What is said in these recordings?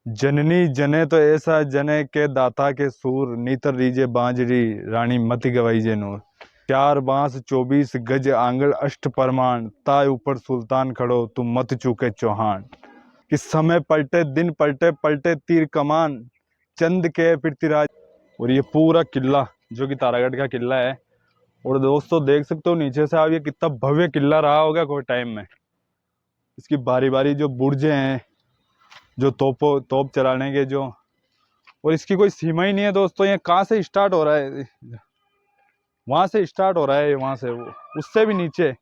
जननी जने तो ऐसा जने के दाता के सूर, नीतर रीजे बांजरी रानी मति गवाईजे नूर। 4 बांस 24 गज आंगल अष्ट परमाण, ताय ऊपर सुल्तान खड़ो तू मत चूके चौहान। कि समय पलटे दिन पलटे पलटे तीर कमान, चंद के पृथ्वीराज। और ये पूरा किला जो कि तारागढ़ का किला है। और दोस्तों देख सकते हो नीचे से आप, ये कितना भव्य किला रहा होगा कोई टाइम में। इसकी बारी बारी जो बुर्जे हैं, जो तोप चलाने के जो, और इसकी कोई सीमा ही नहीं है दोस्तों। ये कहाँ से स्टार्ट हो रहा है, वहां से स्टार्ट हो रहा है, वहां से उससे भी नीचे।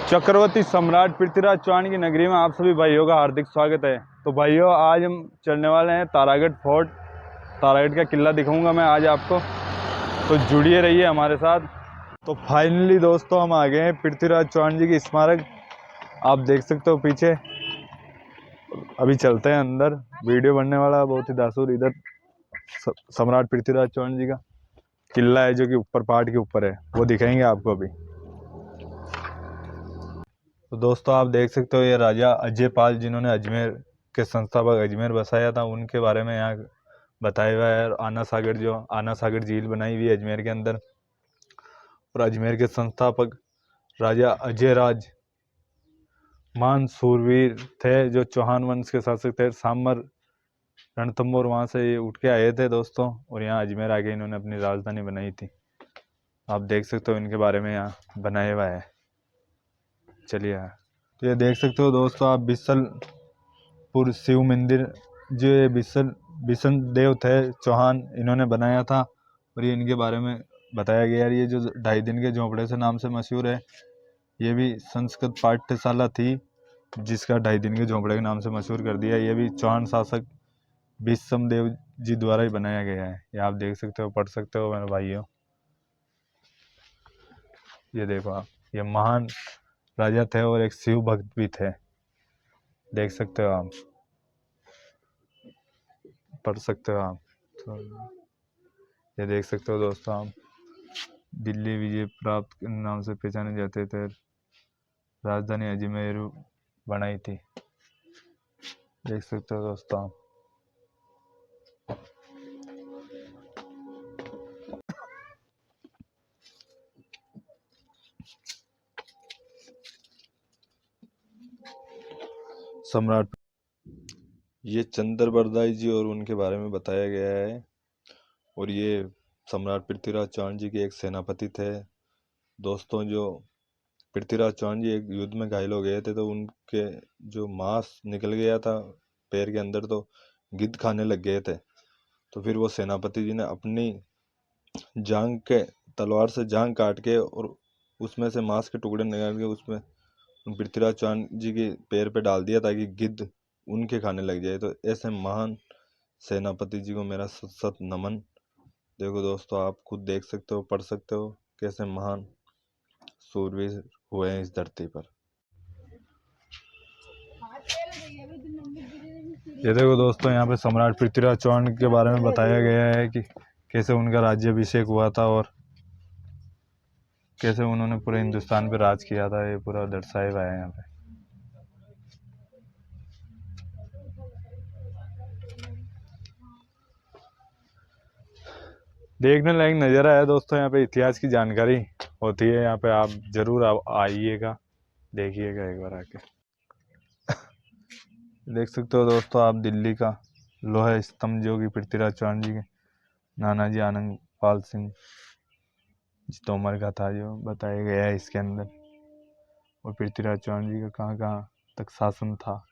चक्रवर्ती सम्राट पृथ्वीराज चौहान की नगरी में आप सभी भाइयों का हार्दिक स्वागत है। तो भाइयों आज हम चलने वाले हैं तारागढ़ फोर्ट। तारागढ़ का किला दिखाऊंगा मैं आज आपको, तो जुड़िए रहिए हमारे साथ। तो फाइनली दोस्तों हम आ गए हैं पृथ्वीराज चौहान जी की स्मारक। आप देख सकते हो पीछे। अभी चलते हैं अंदर, वीडियो बनने वाला बहुत ही दासुर। इधर सम्राट पृथ्वीराज चौहान जी का किला है जो कि ऊपर पहाड़ के ऊपर है, वो दिखाएंगे आपको अभी। तो दोस्तों आप देख सकते हो ये राजा अजय पाल जिन्होंने अजमेर के संस्थापक अजमेर बसाया था, उनके बारे में यहाँ बताया हुआ है। आना सागर झील बनाई हुई है अजमेर के अंदर। और अजमेर के संस्थापक राजा अजय राज महान सूरवीर थे, जो चौहान वंश के शासक थे। सांबर रणथंभौर वहाँ से ये उठ के आए थे दोस्तों, और यहाँ अजमेर आके इन्होंने अपनी राजधानी बनाई थी। आप देख सकते हो इनके बारे में यहाँ बनाया हुआ है। चलिए, तो ये देख सकते हो दोस्तों आप बिसलपुर शिव मंदिर, जो ये बिसन देव थे चौहान, इन्होंने बनाया था। और ये इनके बारे में बताया गया है। ये जो 2.5 दिन के झोंपड़े से नाम से मशहूर है, ये भी संस्कृत पाठशाला थी जिसका 2.5 दिन के झोंपड़े के नाम से मशहूर कर दिया। ये भी चौहान शासक बिसम देव जी द्वारा ही बनाया गया है। ये आप देख सकते हो, पढ़ सकते हो मेरे भाइयों। ये देखो आप, ये महान राजा थे और एक शिव भक्त भी थे, देख सकते हो आप, पढ़ सकते हो आप। तो ये देख सकते हो दोस्तों आप, दिल्ली विजय प्राप्त के नाम से पहचाने जाते थे, राजधानी अजमेर बनाई थी। देख सकते हो दोस्तों आप। सम्राट, ये चंद्र बरदाई जी और उनके बारे में बताया गया है। और ये सम्राट पृथ्वीराज चौहान जी के एक सेनापति थे दोस्तों। जो पृथ्वीराज चौहान जी एक युद्ध में घायल हो गए थे, तो उनके जो मांस निकल गया था पैर के अंदर, तो गिद्ध खाने लग गए थे। तो फिर वो सेनापति जी ने अपनी जांग के तलवार से जांग काट के और उसमें से मांस के टुकड़े निकाल के उसमें पृथ्वीराज चौहान जी के पैर पे डाल दिया, ताकि गिद्ध उनके खाने लग जाए। तो ऐसे महान सेनापति जी को मेरा सत सत नमन। देखो दोस्तों आप खुद देख सकते हो, पढ़ सकते हो कैसे महान सूरवीर हुए हैं इस धरती पर। ये देखो दोस्तों यहाँ पे सम्राट पृथ्वीराज चौहान के बारे में बताया गया है कि कैसे उनका राज्याभिषेक हुआ था और कैसे उन्होंने पूरे हिंदुस्तान पे राज किया था। ये पूरा दर्शाया हुआ है यहाँ पे। देखने लायक नज़ारा है दोस्तों। यहाँ पे इतिहास की जानकारी होती है। यहाँ पे आप जरूर आइएगा, देखिएगा एक बार आके। देख सकते हो दोस्तों आप दिल्ली का लोहा स्तंभ, जो कि पृथ्वीराज चौहान जी के नानाजी आनंद पाल सिंह जी तोमर का था, जो बताया गया है इसके अंदर। और पृथ्वीराज चौहान जी का कहाँ कहाँ तक शासन था।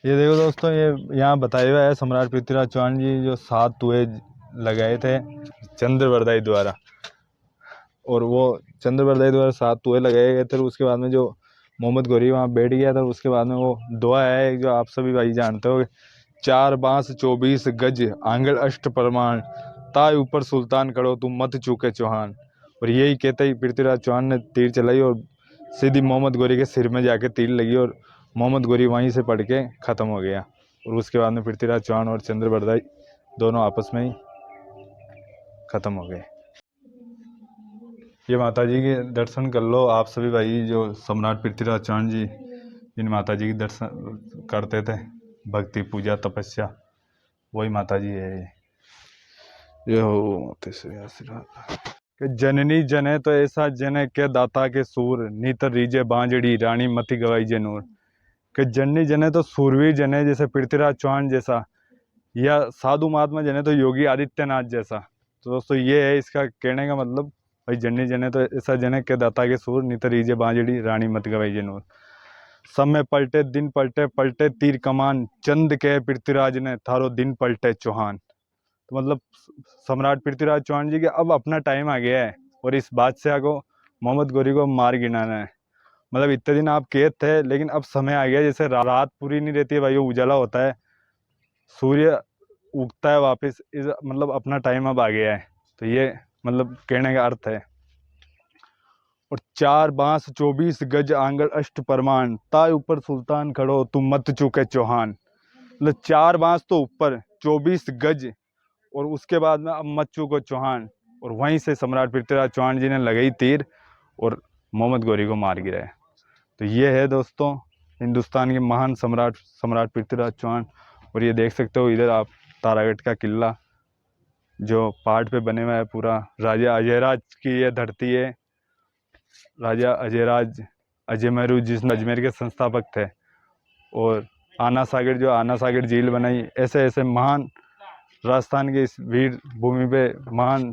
ये देखो दोस्तों, ये यहाँ बताया हुआ है सम्राट पृथ्वीराज चौहान जी जो 7 तुए लगाए थे चंद्रबरदाई द्वारा। और वो चंद्रबरदाई द्वारा 7 तुए लगाए गए थे। उसके बाद में जो मोहम्मद गौरी वहाँ बैठ गया था, उसके बाद में वो दुआ है जो आप सभी भाई जानते हो, 4 बांस 24 गज आंगल अष्ट परमाण, ताय ऊपर सुल्तान खड़ो तुम मत चूके चौहान। और यही कहते ही पृथ्वीराज चौहान ने तीर चलाई और सीधी मोहम्मद गौरी के सिर में जाके तीर लगी, और मोहम्मद गौरी वहीं से पड़ के ख़त्म हो गया। और उसके बाद में पृथ्वीराज चौहान और चंद्रबरदाई दोनों आपस में ही ख़त्म हो गए। ये माता जी के दर्शन कर लो आप सभी भाई। जो सम्राट पृथ्वीराज चौहान जी इन माता जी के दर्शन करते थे, भक्ति पूजा तपस्या, वही माता जी है ये हो आशीर्वाद कि जननी जने तो ऐसा जने के दाता के सूर नीत रीजे बांजड़ी रानी मति गवाई जे नूर। कि जननी जने तो सूरवीर जने जैसे पृथ्वीराज चौहान जैसा, या साधु महात्मा जने तो योगी आदित्यनाथ जैसा। तो दोस्तों ये है इसका कहने का मतलब, भाई जननी जने तो ऐसा जने के दाता के सूर नीत रीजे बांजड़ी रानी मत गवाई जे नूर। समय पलटे दिन पलटे पलटे तीर कमान चंद के पृथ्वीराज ने थारो दिन पलटे चौहान। तो मतलब सम्राट पृथ्वीराज चौहान जी के अब अपना टाइम आ गया है और इस बादशाह को मोहम्मद गोरी को मार गिराना है। मतलब इतने दिन आप कैद थे, लेकिन अब समय आ गया, जैसे रात पूरी नहीं रहती है भाई, वो उजाला होता है, सूर्य उगता है वापस, इस मतलब अपना टाइम अब आ गया है। तो ये मतलब कहने का अर्थ है। और 4 बांस 24 गज आंगन अष्ट परमाण ताय ऊपर सुल्तान खड़ो तुम मत चूके चौहान। मतलब 4 बांस तो ऊपर 24 गज, और उसके बाद में अब मत चूको चौहान। और वहीं से सम्राट पृथ्वीराज चौहान जी ने लगाई तीर और मोहम्मद गोरी को मार गिराया। तो ये है दोस्तों हिंदुस्तान के महान सम्राट सम्राट पृथ्वीराज चौहान। और ये देख सकते हो इधर आप तारागढ़ का किला जो पहाड़ पे बने हुआ है पूरा। राजा अजयराज की ये धरती है। राजा अजयराज अजयमेरू जिस अजमेर के संस्थापक थे। और आना सागर जो आना सागर झील बनाई, ऐसे ऐसे महान राजस्थान के इस वीर भूमि पे महान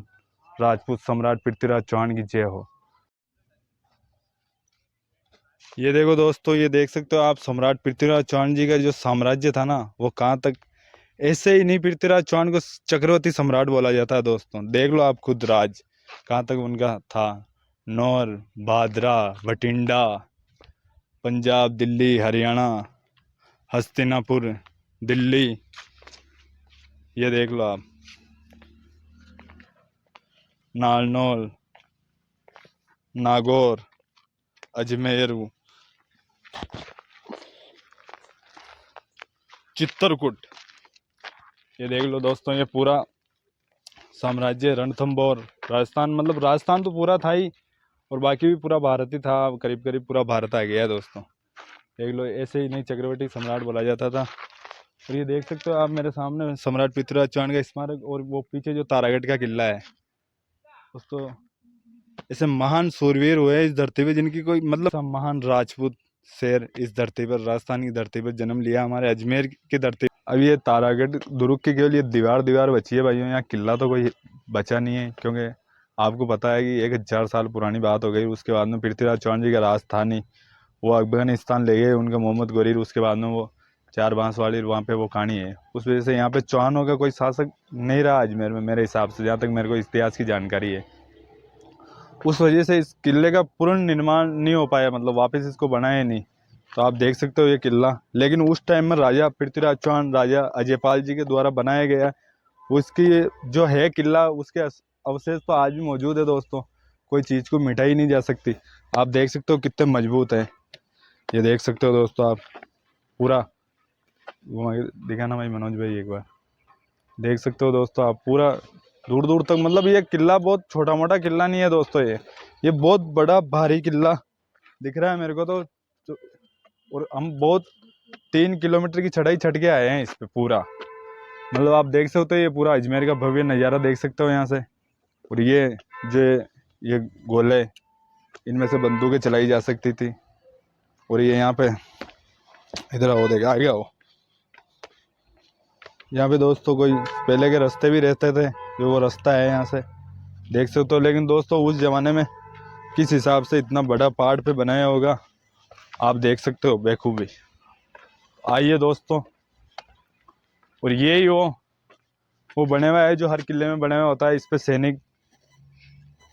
राजपूत सम्राट पृथ्वीराज चौहान की जय हो। ये देखो दोस्तों, ये देख सकते हो आप सम्राट पृथ्वीराज चौहान जी का जो साम्राज्य था ना, वो कहाँ तक। ऐसे ही नहीं पृथ्वीराज चौहान को चक्रवर्ती सम्राट बोला जाता है दोस्तों। देख लो आप खुद राज कहाँ तक उनका था। नौर, भादरा, बठिंडा, पंजाब, दिल्ली, हरियाणा, हस्तिनापुर, दिल्ली, ये देख लो आप, नारनौल, नागौर, अजमेर, चित्रकूट, ये देख लो दोस्तों। ये पूरा साम्राज्य रणथंभौर राजस्थान, मतलब राजस्थान तो पूरा था ही, और बाकी भी पूरा भारत ही था। करीब करीब पूरा भारत आ गया है दोस्तों। देख लो, ऐसे ही नहीं चक्रवर्ती सम्राट बोला जाता था। और ये देख सकते हो आप मेरे सामने सम्राट पृथ्वीराज चौहान का स्मारक, और वो पीछे जो तारागढ़ का किला है दोस्तों। ऐसे महान सूरवीर हुए इस धरती पे जिनकी कोई मतलब, महान राजपूत शेर इस धरती पर, राजस्थान की धरती पर जन्म लिया, हमारे अजमेर की धरती। अब ये तारागढ़ दुर्ग की केवल ये दीवार बची है भाइयों, यहाँ किला तो कोई बचा नहीं है, क्योंकि आपको पता है कि 1000 साल पुरानी बात हो गई। उसके बाद में पृथ्वीराज चौहान जी का राज था नहीं, वो अफगानिस्तान ले गए उनका मोहम्मद गोरी। उसके बाद में वो 4 बांस वाली वहाँ पे वो कहानी है, उस वजह से यहाँ पे चौहानों का कोई शासक नहीं रहा अजमेर में, मेरे हिसाब से, जहाँ तक मेरे को इतिहास की जानकारी है। उस वजह से इस किले का पूर्ण निर्माण नहीं हो पाया, मतलब वापस इसको बनाया नहीं। तो आप देख सकते हो ये किला, लेकिन उस टाइम में राजा पृथ्वीराज चौहान, राजा अजयपाल जी के द्वारा बनाया गया। उसकी जो है किला, उसके अवशेष तो आज भी मौजूद है दोस्तों। कोई चीज़ को मिटाई नहीं जा सकती। आप देख सकते हो कितने मजबूत है। ये देख सकते हो दोस्तों आप पूरा, वो दिखाना भाई मनोज भाई एक बार। देख सकते हो दोस्तों आप पूरा दूर दूर तक, मतलब ये किला बहुत छोटा मोटा किला नहीं है दोस्तों। ये बहुत बड़ा भारी किला दिख रहा है मेरे को तो। और हम बहुत 3 किलोमीटर की चढ़ाई चढ़ के आए हैं इस पे पूरा। मतलब आप देख सकते हो ये पूरा अजमेर का भव्य नज़ारा देख सकते हो यहाँ से। और ये जो ये गोले, इनमें से बंदूकें चलाई जा सकती थी। और ये यहाँ पे इधर आओ, देखा आ गया हो, यहाँ पे दोस्तों कोई पहले के रास्ते भी रहते थे, जो वो रास्ता है यहाँ से देख सकते हो। लेकिन दोस्तों उस जमाने में किस हिसाब से इतना बड़ा पहाड़ पे बनाया होगा आप देख सकते हो बेखूबी। आइए दोस्तों, और ये ही वो बने हुआ है जो हर किले में बने हुआ होता है। इस पे सैनिक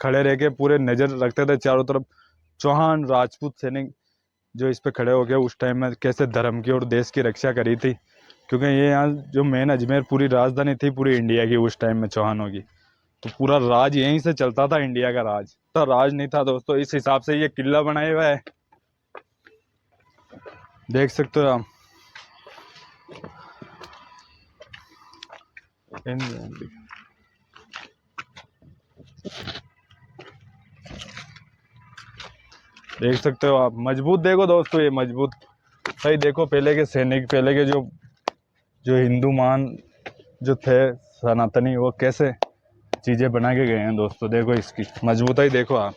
खड़े रह के पूरे नज़र रखते थे चारों तरफ। चौहान राजपूत सैनिक जो इस पे खड़े हो गए उस टाइम में कैसे धर्म की और देश की रक्षा करी थी, क्योंकि ये यहाँ जो मेन अजमेर पूरी राजधानी थी पूरी इंडिया की उस टाइम में चौहानों की। तो पूरा राज यहीं से चलता था, इंडिया का राज। तो राज नहीं था दोस्तों, इस हिसाब से ये किला बनाया हुआ है, देख सकते हो आप। देख सकते हो आप, मजबूत देखो दोस्तों, ये मजबूत सही देखो। पहले के सैनिक, पहले के जो जो हिंदू मान जो थे सनातनी, वो कैसे चीजें बना के गए हैं दोस्तों। देखो इसकी मजबूताई देखो आप।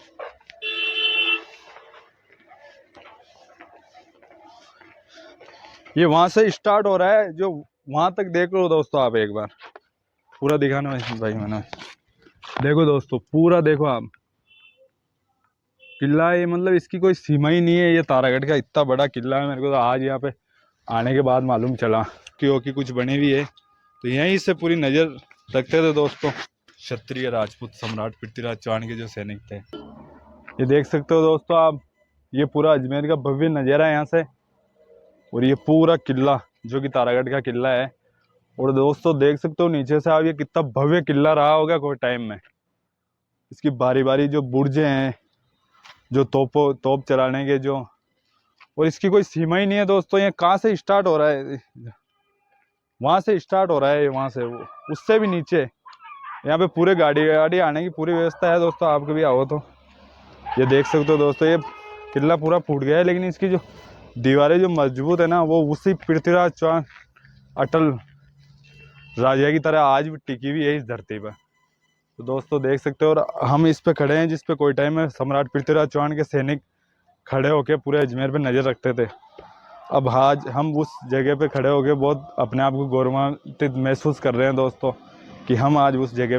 ये वहां से स्टार्ट हो रहा है, जो वहां तक देख लो दोस्तों आप, एक बार पूरा दिखाना भाई मैंने। देखो दोस्तों पूरा देखो आप, किला है ये, मतलब इसकी कोई सीमा ही नहीं है। ये तारागढ़ का इतना बड़ा किला है, मेरे को तो आज यहाँ पे आने के बाद मालूम चला क्योंकि कुछ बने भी है। तो यहीं से पूरी नज़र रखते थे दोस्तों क्षत्रिय राजपूत सम्राट पृथ्वीराज चौहान के जो सैनिक थे। ये देख सकते हो दोस्तों आप, ये पूरा अजमेर का भव्य नज़ारा है यहाँ से। और ये पूरा किला जो कि तारागढ़ का किला है। और दोस्तों देख सकते हो नीचे से आप, ये कितना भव्य किला रहा होगा कोई टाइम में। इसकी बारी बारी जो बुर्जे हैं, जो तोप चलाने के जो, और इसकी कोई सीमा ही नहीं है दोस्तों। ये कहाँ से स्टार्ट हो रहा है, वहां से स्टार्ट हो रहा है, वहां से उससे भी नीचे। यहाँ पे पूरे गाड़ी आने की पूरी व्यवस्था है दोस्तों, आप कभी आओ तो। ये देख सकते हो दोस्तों, ये किला पूरा फूट गया है, लेकिन इसकी जो दीवारें जो मजबूत है ना, वो उसी पृथ्वीराज चौहान अटल राजा की तरह आज भी टिकी हुई है इस धरती पर। तो दोस्तों देख सकते हो, और हम इस पे खड़े हैं जिस पे कोई टाइम में सम्राट पृथ्वीराज चौहान के सैनिक खड़े होके पूरे अजमेर पे नजर रखते थे। अब आज हम उस जगह पे खड़े होके बहुत अपने आप को गौरवान्वित महसूस कर रहे हैं दोस्तों, कि हम आज उस जगह पे